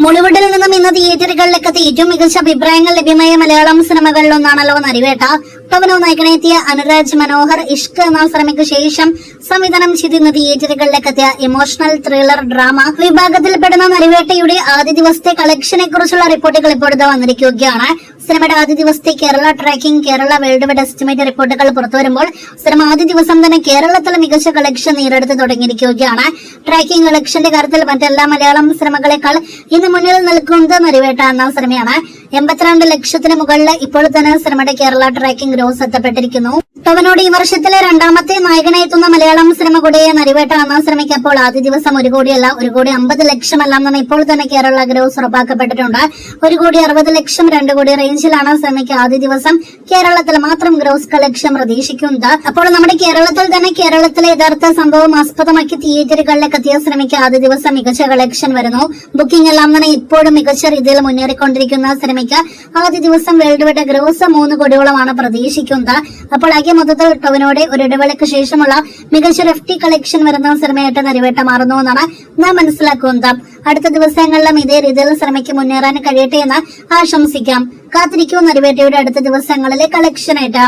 മോളിവുഡിൽ നിന്നും ഇന്ന് തിയേറ്ററുകളിലെത്തി ഏറ്റവും മികച്ച അഭിപ്രായങ്ങൾ ലഭ്യമായ മലയാളം സിനിമകളിലൊന്നാണല്ലോ നരിവേട്ട. ടൊവിനോ നായകനെത്തിയ അനുരാജ് മനോഹർ ഇഷ്ക് എന്ന സിനിമയ്ക്ക് ശേഷം സംവിധാനം ചെയ്ത് ഇന്ന് തിയേറ്ററുകളിലെത്തിയ ഇമോഷണൽ ത്രില്ലർ ഡ്രാമ വിഭാഗത്തിൽപ്പെടുന്ന നരിവേട്ടയുടെ ആദ്യ ദിവസത്തെ കളക്ഷനെ കുറിച്ചുള്ള റിപ്പോർട്ടുകൾ ഇപ്പോഴത്തെ വന്നിരിക്കുകയാണ്. സിനിമയുടെ ആദ്യ ദിവസത്തെ Kerala tracking, Kerala world wide estimate റിപ്പോർട്ടുകൾ പുറത്തുവരുമ്പോൾ സിനിമ ആദ്യ ദിവസം തന്നെ കേരളത്തിൽ മികച്ച കളക്ഷൻ നേടിയെടുത്ത് തുടങ്ങിയിരിക്കുകയാണ്. ട്രാക്കിംഗ് കളക്ഷന്റെ കാര്യത്തിൽ മറ്റെല്ലാ മലയാളം സിനിമകളെക്കാൾ ഇന്ന് മുന്നിൽ നിൽക്കുന്നത് നരിവേട്ട എന്ന സിനിമയാണ്. 82 ലക്ഷത്തിന് മുകളിൽ ഇപ്പോൾ തന്നെ സിനിമയുടെ കേരള ട്രാക്കിംഗ് ഗ്രോസ് എത്തപ്പെട്ടിരിക്കുന്നു. ടൊവിനോയുടെ ഈ വർഷത്തിലെ രണ്ടാമത്തെ നായകനെത്തുന്ന മലയാളം സിനിമ കൂടിയ നരിവേട്ട എന്ന സിനിമയ്ക്ക് അപ്പോൾ ആദ്യ ദിവസം 1 കോടിയല്ല 1,50 ലക്ഷമെല്ലാം തന്നെ ഇപ്പോൾ തന്നെ കേരള ഗ്രോസ് ഉറപ്പാക്കപ്പെട്ടിട്ടുണ്ട്. 1,60 ലക്ഷം 2 കോടി റേഞ്ചിലാണ് സിനിമയ്ക്ക് ആദ്യ ദിവസം കേരളത്തിൽ മാത്രം ഗ്രോസ് കളക്ഷൻ പ്രതീക്ഷിക്കുന്നത്. അപ്പോൾ നമ്മുടെ കേരളത്തിൽ തന്നെ കേരളത്തിലെ യഥാർത്ഥ സംഭവം ആസ്പദമാക്കി തിയേറ്ററുകളിലേക്ക് എത്തിയ സിനിമയ്ക്ക് ആദ്യ ദിവസം മികച്ച കളക്ഷൻ വരുന്നു. ബുക്കിംഗ് എല്ലാം തന്നെ ഇപ്പോഴും മികച്ച രീതിയിൽ മുന്നേറിക്കൊണ്ടിരിക്കുന്ന സിനിമയ്ക്ക് ആദ്യ ദിവസം വേൾഡ് വൈഡ് ഗ്രോസ് 3 കോടിയോളമാണ് പ്രതീക്ഷിക്കുന്നത്. അപ്പോൾ ആകെ മൊത്തത്തിൽ ടൊവിനോയുടെ ഒരു ഇടവേളയ്ക്ക് ശേഷമുള്ള മികച്ച FT കളക്ഷൻ വരുന്ന സിനിമയായിട്ട് നരിവേട്ട മാറുന്നു എന്നാണ് നാം മനസ്സിലാക്കുന്നത്. അടുത്ത ദിവസങ്ങളിലും ഇതേ രീതിയിൽ സിനിമയ്ക്ക് മുന്നേറാൻ കഴിയട്ടെ എന്ന് ആശംസിക്കാം. കാത്തിരിക്കൂ നരിവേട്ടയുടെ അടുത്ത ദിവസങ്ങളിലെ കളക്ഷനായിട്ട്.